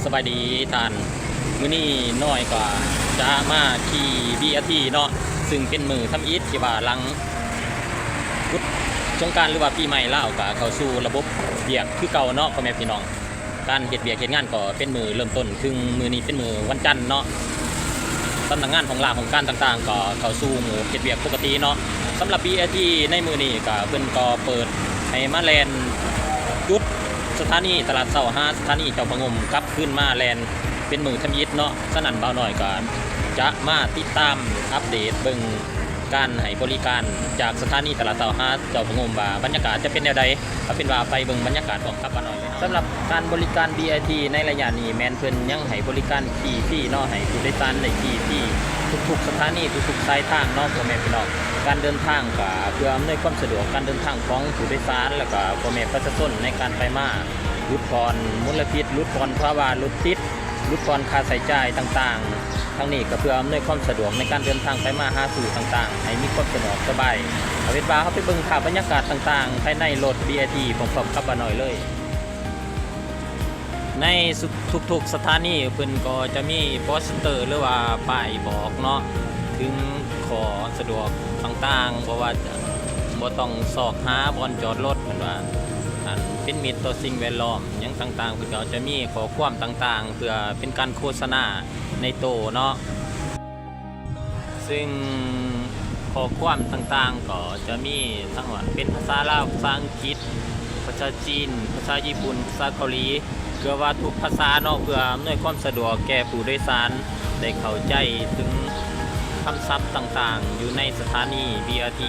สบายดีท่านมื้อนี้น้อยกว่าจะมาขี่BRTเนาะซึ่งเป็นมือทำอิฐที่ว่าหลังพุธสงกรานต์หรือว่าปีใหม่ลาวก็เข้าสู่ระบบเวียกคือเก่าเนาะพ่อแม่พี่น้องการเฮ็ดเวียกเฮ็ดงานก็เป็นมือเริ่มต้นถึงมื้อนี้เป็นมือวันจันทร์เนาะสำนักงานของลาวของการต่างๆก็เข้าสู่หมู่เฮ็ดเวียกปกติเนาะสำหรับ BRT ในมื้อนี้ก็เพิ่นก็เปิดให้มาแล่นจุดสถานีตลาดเช้า5สถานีเจ้าพระงมกลับขึ้นมาแลนเป็นมือทำยิดเนาะสนั่นเบาหน่อยก็จะมาติดตามอัปเดตเบิ่งการให้บริการจากสถานีตลาดเช้า5เจ้าพระงมว่าบรรยากาศจะเป็นแนวใดเอาเป็นว่าไปเบิ่งบรรยากาศของครับเบาหน่อยสำหรับการบริการ BRT ในระยะนี้แม่นเพิ่นยังให้บริการฟรีเนาะให้ผู้โดยสารได้ฟรีทุกๆสถานีทุกๆสายทางเนาะพ่อแม่พี่น้องการเดินทางก็เพื่ออำนวยความสะดวกการเดินทางของผู้โดยสารแล้วก็พ่อแม่ประชาชนในการไปมาลดผ่อนมลพิษลดผ่อนภาวะรถติดลดผ่อนค่าใช้จ่ายต่างๆทั้งนี้ก็เพื่ออำนวยความสะดวกในการเดินทางไปมาหาสู่ต่างๆให้มีความสะดวกสบายเอาเป็นว่าเขาไปเบิ่งภาพบรรยากาศต่างๆภายในรถ BRT ผมพร้อมกับหน่อยเลยในทุกๆสถานีเพิ่นก็จะมีโปสเตอร์หรือว่าป้ายบอกเนาะถึงขอสะดวกต่างๆเพราะว่าบ่ต้องซอกหาบอนจอดรถเหมือนว่าเป็นมิตรต่อสิ่งแวดล้อมอย่างต่างๆเพิ่นก็จะมีข้อความต่างๆเพื่อเป็นการโฆษณาในโตเนาะซึ่งข้อความต่างๆก็จะมีทั้งว่าเป็นภาษาลาวภาษาอังกฤษภาษาจีนภาษาญี่ปุ่นภาษาเกาหลีเพื่อว่าทุกภาษาเนาะเพื่ออำนวยความสะดวกแก่ผู้โดยสารได้เข้าใจถึงคำศัพท์ต่างๆอยู่ในสถานี BRT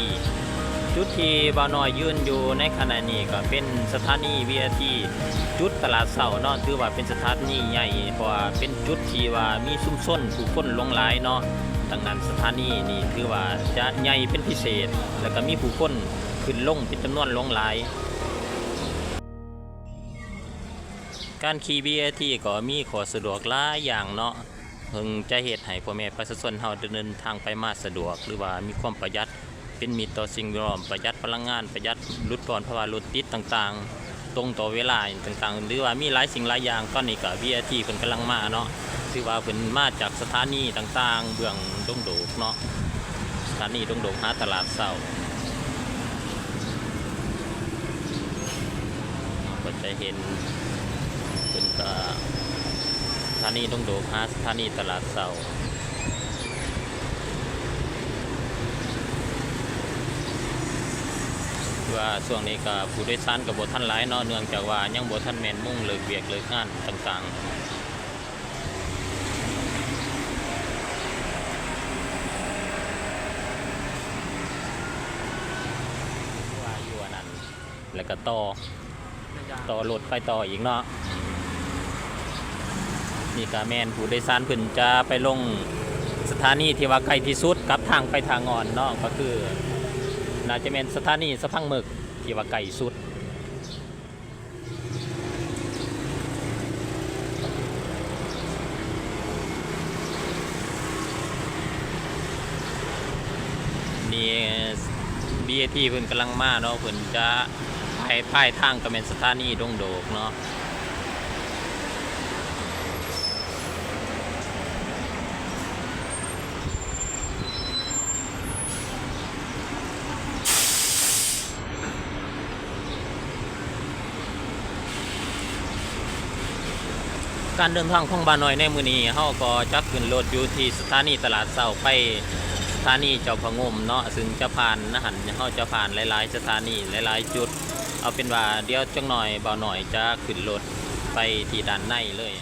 จุดที่บ่าวน้อยยืนอยู่ในขณะนี้ก็เป็นสถานี BRT จุดตลาดเช้าเนาะถือว่าเป็นสถานีใหญ่เพราะว่าเป็นจุดที่ว่ามีชุมชนผู้คนหลงหลายเนาะดังนั้นสถานีนี้ถือว่าจะใหญ่เป็นพิเศษแล้วก็มีผู้คนขึ้นลงเป็นจำนวนหลงหลายการขี่ BRT ก็มีข้อสะดวกหลายอย่างเนาะเพิ่งจะเฮ็ดให้พ่อแม่ประชาชนเฮาเดินทางไปมาสะดวกหรือว่ามีความประหยัดเป็นมิตรต่อสิ่งแวดล้อมประหยัดพลังงานประหยัดลดผ่อนภาวะรถติดต่างๆตรงต่อเวลาต่างๆหรือว่ามีหลายสิ่งหลายอย่างตอนนี้ก็ BRT เพิ่นกำลังมาเนาะถือว่าเพิ่นมาจากสถานีต่างๆเบื้องดงโดกเนาะสถานีดงโดกหาตลาดเช้าก็จะเห็นเพิ่นก็สถานีดงโดกหาสถานีตลาดเช้าว่าช่วงนี้ก็ผู้โดยสารกับบ่ทันหลายเนาะเนื่องจากว่ายังบ่ทันแม่นมุ่งเลิกเวียกเลิกงานต่างๆว่าอยู่อันนั้นแล้วก็ต่อรถไปต่ออีกเนาะนี่ก็แม่นผู้โดยสารเพิ่นจะไปลงสถานีที่ว่าใกล้ที่สุดกับทางไปทางงอนเนาะก็คือน่าจะเป็นสถานีสะพังหมึกที่ว่าไกลสุดนี่ BRT เพิ่นกำลังมาเนาะเพิ่นจะไปป้ายทางก็เป็นสถานีดงโดกเนาะการเดินทางของบ้านน้อยในมื้อนี้เฮาก็จะขึ้นรถอยู่ที่สถานีตลาดเช้าไปสถานีเจ้าพระงมเนาะซึ่งจะผ่านนะหันเฮาจะผ่านหลายๆสถานีหลายๆจุดเอาเป็นว่าเดี๋ยวจังหน่อยบ่าวน้อยจะขึ้นรถไปที่ด้านในเลย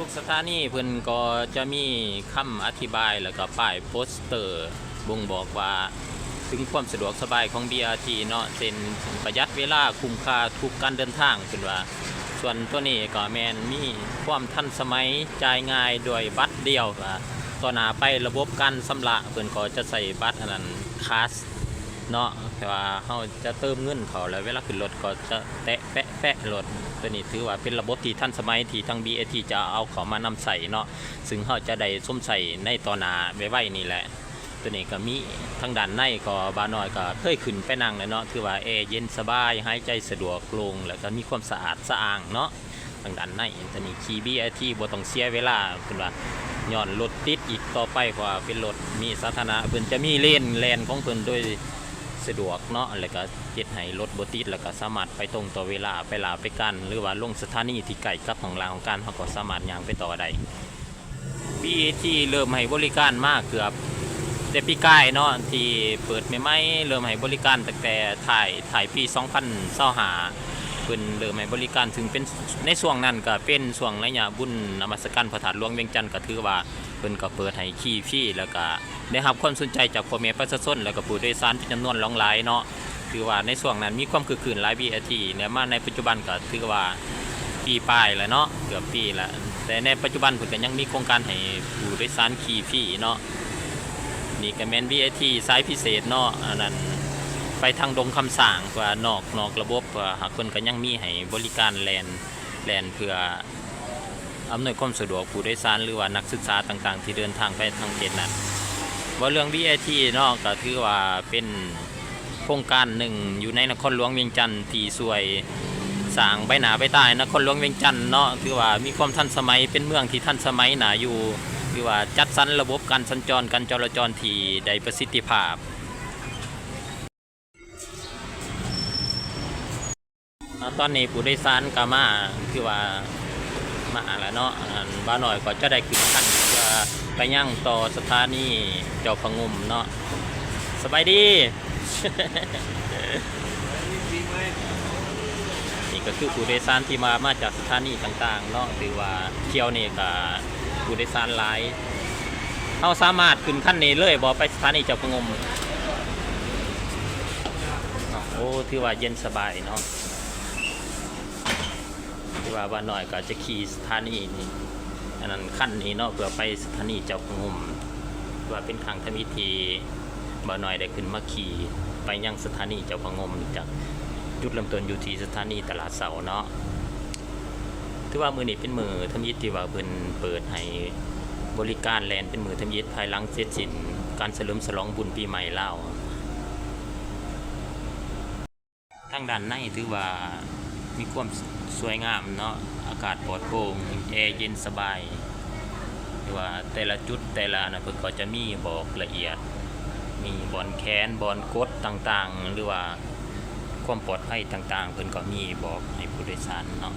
ทุกสถานีเพิ่นก็จะมีคำอธิบายแล้วก็ป้ายโปสเตอร์บ่งบอกว่าถึงความสะดวกสบายของ BRT เนาะเช่นประหยัดเวลาคุ้มค่าทุกการเดินทางเพิ่นว่าส่วนตัวนี้ก็แม่นมีความทันสมัยจ่ายง่ายด้วยบัตรเดียวว่าต่อหน้าไประบบการชำระเพิ่นก็จะใส่บัตรอันนั้นคาส เนาะแต่ว่าเขาจะเติมเงินเขาแล้วเวลาขึ้นรถก็จะแตะแปะแปะรถตัวนี้ถือว่าเป็นระบบที่ทันสมัยที่ทาง BAT จะเอาเขามานำใส่เนาะซึ่งเขาจะได้สวมใส่ในตอนหน้าไว้นี่แหละตัวนี้ก็มีทางด้านในก็บาน้อยก็เคยขึ้นไปนั่งเลยเนาะถือว่าแอร์เย็นสบายหายใจสะดวกโล่งแล้วก็มีความสะอาดสะอ้างเนาะทางด้านในตัวนี้ขี่ BAT บ่ต้องเสียเวลาคือว่าย้อนรถติดอีกต่อไปกว่าเป็นรถมีสาธารณะเพิ่นจะมีเลนแลนของเพิ่นโดยสะดวกเนาะแล้วก็เฮ็ดให้รถบ่ติดแล้วก็สามารถไปตรงต่อเวลาไปลาไปกันหรือว่าลงสถานีที่ใกล้กับของรางของการเฮาก็สามารถย่างไปต่อได้ BAT เริ่มให้บริการมากเกือบแต่ปีกายเนาะที่เปิดใหม่ๆเริ่มให้บริการตั้งแต่ถ่ายปี2025เพิ่นเริ่มให้บริการถึงเป็นในช่วงนั้นก็เป็นช่วงระยะบุญนมัสการพระธาตุหลวงเวียงจันทน์ก็ถือว่าเพิ่นก็เปิดให้ขี่ฟรีแล้วก็ได้รับความสนใจจากพ่อแม่ประชาชนแล้วก็ผู้โดยสารเป็นจำนวนหลายเนาะถือว่าในช่วงนั้นมีความคึกคืนหลาย BAT เนี่ยมาในปัจจุบันก็ถือว่าปีปลายแล้วเนาะเกือบปีแล้วแต่ในปัจจุบันเพิ่นก็ยังมีโครงการให้ผู้โดยสารขี่ฟรีเนาะนี่ก็แม่น BAT สายพิเศษเนาะอันนั้นไปทางดงคำสร้างว่านอกระบบหากเพิ่นก็ยังมีให้บริการแลนเพื่ออำนวยความสะดวกผู้โดยสารหรือว่านักศึกษาต่างๆที่เดินทางไปทางเขตนั้นว่าเรื่อง BAT เนาะก็ถือว่าเป็นโครงการหนึ่งอยู่ในนครหลวงเวียงจันทน์ที่ช่วยสร้างใบหน้าใบตานครหลวงเวียงจันทน์เนาะถือว่ามีความทันสมัยเป็นเมืองที่ทันสมัยหนาอยู่คือว่าจัดสรรระบบการสัญจรการจราจรที่ได้ประสิทธิภาพตอนนี้ผู้โดยสารก็มาคือว่ามาแล้วเนาะบ้านหน่อยก็จะได้ขึ้นขั้นเพื่อไปย่างต่อสถานีเจ้าพงุมเนาะสบายดี นี่ก็คือผู้โดยสารที่มาจากสถานีต่างๆเนาะถือว่าเที่ยวนี่ก็ผู้โดยสารหลายเขาสามารถขึ้นขั้นนี้เลยบอกไปสถานีเจ้าพงุมโอ้ถือว่าเย็นสบายเนาะว่าบ้านหน่อยก็จะขี่สถานีนี่อันนั้นขั้นนี้เนาะเพื่อไปสถานีเจ้าพงุมว่าเป็นทางทมิทีบ้านหน่อยได้ขึ้นมาขี่ไปยังสถานีเจ้าพงุมจากจุดเริ่มต้นอยู่ที่สถานีตลาดเสาเนาะถือว่ามือนี้เป็นมือทมิตที่ว่าเพิ่นเปิดให้บริการแลนเป็นมือทมิตภายหลังเสร็จสิ้นการเฉลิมฉลองบุญปีใหม่ลาวทางด้านในถือว่ามีความสวยงามเนาะอากาศปลอดโปร่งแอร์เย็นสบายหรือว่าแต่ละจุดแต่ละนะเพิ่นก็จะมีบอกละเอียดมีบอนแคนบอนกดต่างๆหรือว่าความปลอดภัยต่างๆเพิ่นก็มีบอกให้ผู้โดยสารเนาะ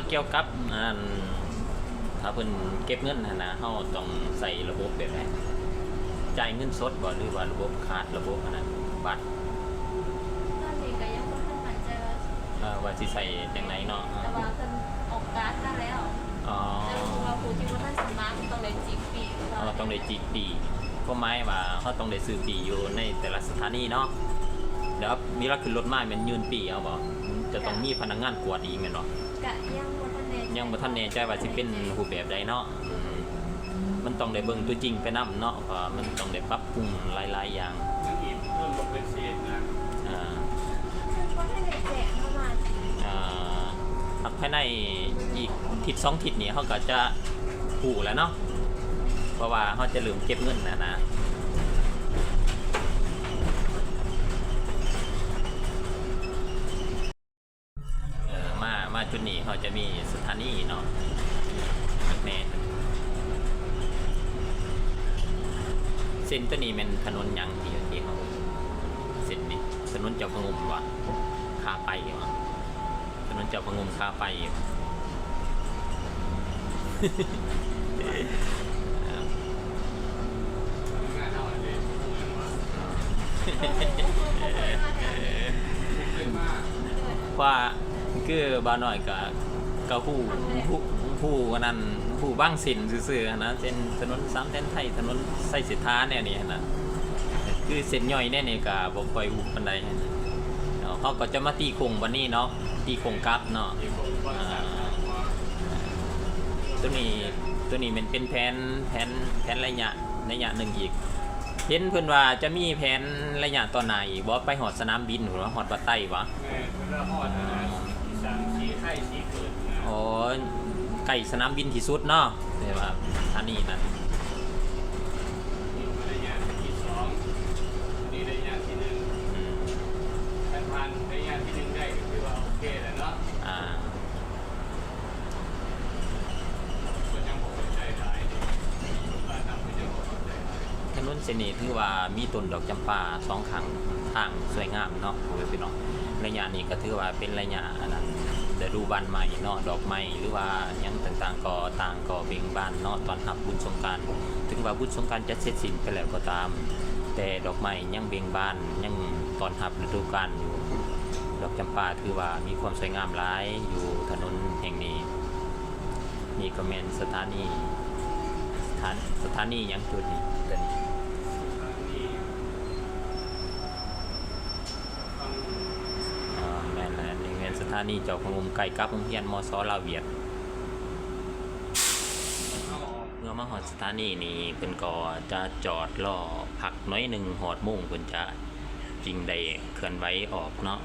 เกี่ยวกับถ้าเพิ่นเก็บเงินนะเฮาต้องใส่ระบบแบบไหนจ่ายเงินสดบ่หรือว่าระบบขาดระบบอันนั้นบัตรตอนนี้ก็ยังบ่ทันมั่นใจว่าสิใส่จังไหนเนาะแต่ว่าเพิ่นออกการ์ดมาแล้วแต่ว่าผู้ที่บ่ทันสมัครต้องได้จิกปีต้องได้จิกปีก็หมายว่าเฮาต้องได้ซื้อปีอยู่ในแต่ละสถานีเนาะเดี๋ยวมีรถขึ้นรถมาแม่นยืนปีเอาบ่จะต้องมีพนักงานกวดอีกแม่นบ่ก็ยังบ่ทันแน่ใจว่าสิเป็นรูปแบบใดเนาะมันต้องได้เบิ่งตัวจริงไปนำเนาะเพราะมันต้องได้ปรับปรุงหลายๆอย่างยังอีกเพิ่มบ่เป็นเศษนะบ่ได้แจกเข้ามาภายในอีกทิศ2ทิศนี้เฮาก็จะฮู้แล้วเนาะเพราะว่าเฮาจะลืมเก็บเงินนะมาจุดนี้เขาจะมีสถานีเนาะแน่เส้นตัวนี้เป็นถนนยังที่เขาเส้นนี้ถนนเจ้าพงมวะขาไปวะถนนเจ้าพงมขาไปว่าคือบ้านหน่อยกับผู้นั้นผู้บ้างสินซื่อๆนะเส้นถนนสามเส้นไทยถนนไส้สิทธาเนี่ยนี่นะคือเส้นย่อยเนี่ยนี่กับบ่ค่อยหูปานใดเขาก็จะมาตีโคงวันนี้เนาะตีโคงกลับเนาะตัวนี้มันเป็นแผนระยะหนึ่งอีกเห็นเพิ่นว่าจะมีแผนระยะต่อหน้าอีกบ่ไปหอดสนามบินหรือว่าหอดบัดใต้วะอ๋อไก่สนามบินที่สุดเนาะเรียกว่าท่านี้นะนี่ระยะที่2นี่ระยะที่1ผ่านระยะที่1ได้ก็คือว่าโอเคแล้วเนาะก็ยังบ่เข้าใจหลายบ้านนำก็ยังบ่เข้าใจถนนเส้นนี้ถือว่ามีต้นดอกจำปา2ข้างทางสวยงามเนาะพี่น้องระยะนี้ก็ถือว่าเป็นระยะนั้นฤดูบานใหม่เนาะดอกไม้หรือว่ายังต่างๆก็ต่างก็เบ่งบานเนาะตอนรับบุญสงกรานต์ถึงว่าบุญสงกรานต์จะเสร็จสิ้นไปแล้วก็ตามแต่ดอกไม้ยังเบ่งบานยังตอนรับฤดูกาลอยู่ดอกจำปาถือว่ามีความสวยงามหลายอยู่ถนนแห่งนี้นี่ก็แม่นสถานียังจุดนี้ตัวนี้สถานีเจ้าพงมไก่กับโรงเรียนมส.ลาวเวียดเมื่อมาหอดสถานีนี้เพิ่นก็จะจอดรอพักน้อยหนึ่งหอดมุ่งเพิ่นจะจริงได้เคลื่อนไหวออกเนาะ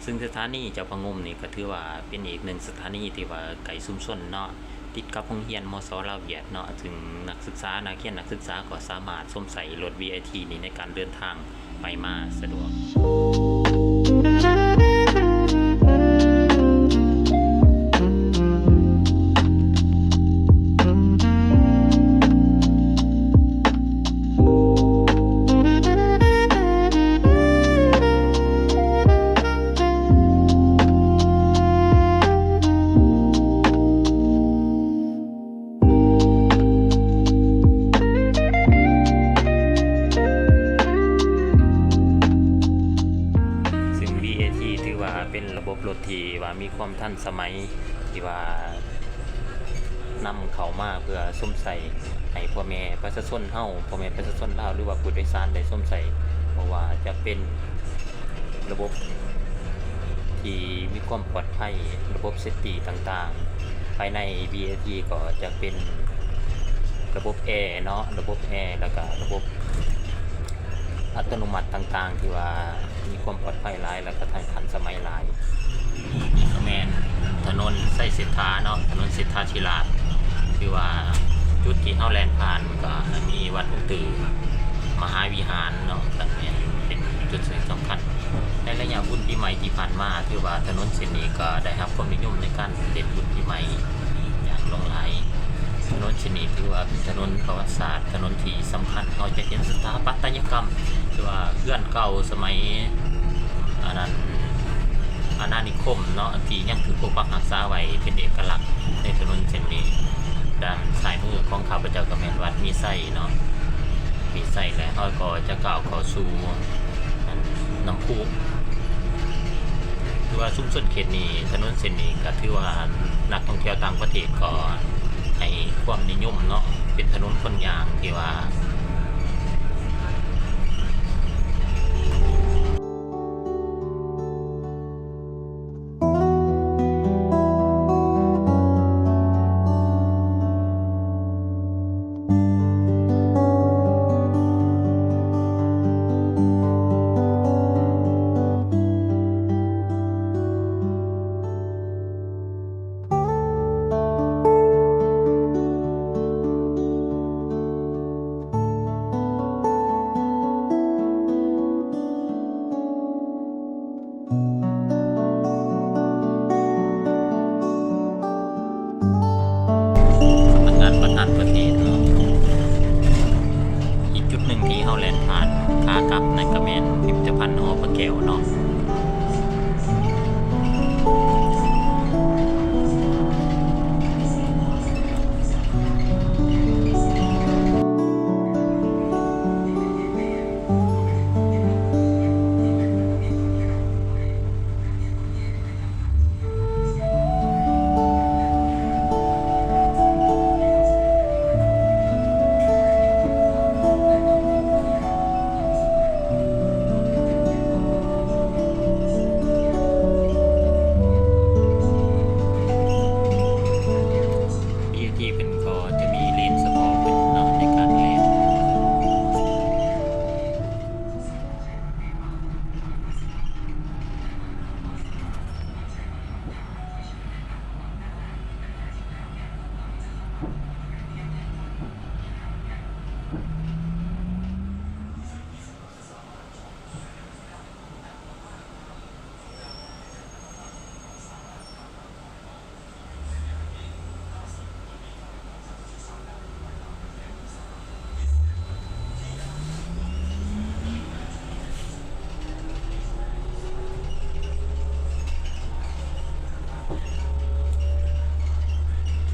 ซึ่งสถานีเจ้าพงมนี่ก็ถือว่าเป็นอีกหนึ่งสถานีที่ว่าไก่ซุ่มซ่นเนาะติดกับโรงเรียนมส.ลาวเวียดเนาะถึงนักศึกษานักศึกษาก็สามารถสวมใส่รถ VIT นี้ในการเดินทางไปมาสะดวกเป็นระบบรถที่ว่ามีความทันสมัยที่ว่านำเข้ามาเพื่อสวมใส่ให้พ่อแม่ประชาชนเฮาพ่อแม่ประชาชนลาวหรือว่าผู้โดยสารได้สวมใส่เพราะว่าจะเป็นระบบที่มีความปลอดภัยระบบเซฟตี้ต่างๆภายใน BAT ก็จะเป็นระบบแอร์เนาะระบบแอร์แล้วก็ระบบอัตโนมัติต่างๆที่ว่ามีความปลอดภัยหลายแล้วก็ทันสมัยหลายนี่ก็แม่นถนนไส้เศรษฐาเนาะถนนเศรษฐาธิราชคือว่าจุดที่เฮาแล่นผ่านก็มีวัดอุตือมหาวิหารเนาะตั้งแต่เป็นจุดสำคัญในระยะบุญปีใหม่ที่ผ่านมาถือว่าถนนเส้นนี้ก็ได้รับความนิยมในการเล่นบุญปีใหม่อย่างหลงไหลถนนเส้นนี้ถือว่าเป็นถนนประวัติศาสตร์ถนนที่สำคัญเราจะเห็นสถาปัตยกรรมหรือว่าเพื่อนเก่าสมัยนั้น อาณานิคมเนาะที่ยังถือปกปักรักษาไว้เป็นเอกลักษณ์ในถนนเส้นนี้ด้านซ้ายมือของข้าพเจ้าก็แม่นวัดมีไส้เนาะมีไส้และเฮาก็จะกล่าวเข้าสู่น้ำพุคือว่าชุมชนเขตนี้ถนนเส้นนี้ก็ถือว่านักท่องเที่ยวต่างประเทศก็ให้ความนิยมเนาะเป็นถนนคนยางที่ว่าประธานประเทศเนาะอีกจุดหนึ่งที่เฮาแลนผ่านขากลับในกระแมนพิพิธภัณฑ์หอพระแก้วเนาะที่เป็นก็จะมีเลนส์เฉพาะเป็นเนาะในการเล่น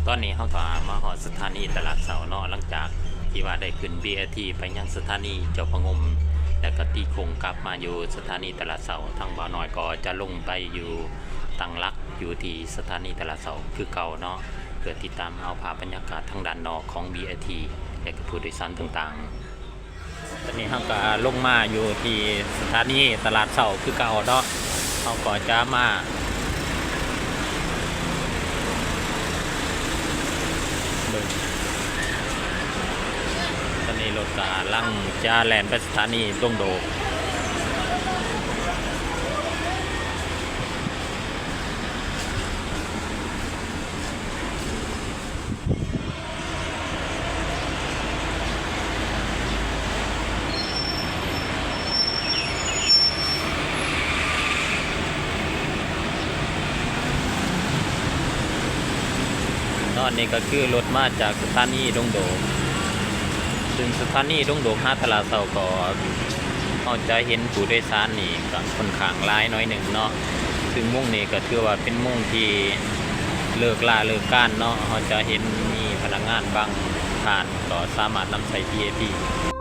ตอนนี้เขาก็มาหอดสถานีตลาดเสาเนาะหลังจากที่ว่าได้ขึ้น BRT ไปยังสถานีเจ้าพระงมแล้วก็ตีโคงกลับมาอยู่สถานีตลาดเสาทางบ่าวน้อยก็จะลงไปอยู่ตั้งหลักอยู่ที่สถานีตลาดเสาคือเก่าเนาะเพื่อติดตามเอาภาพบรรยากาศทางด้านนอกของ BRT และก็ผู้โดยสารต่างๆตอนนี้เขาก็ลงมาอยู่ที่สถานีตลาดเสาคือเก่าเนาะเขาก็จะมาตอนนี้รถกาลังจะแล่นไปสถานีดงโดตอนนี้ก็คือรถมาจากสถานีดงโดซึ่งสถานีดงโดก5ตลาดเสาก็เราจะเห็นผู้โดยสารนี่ก็ค่อนข้างหลายน้อยหนึ่งเนาะซึ่งมุ่งนี่ก็ถือว่าเป็นมุ่งที่เลิกลาเลิกการเนาะเราจะเห็นมีพนักงานบางท่านก็สามารถนำใส่ BRT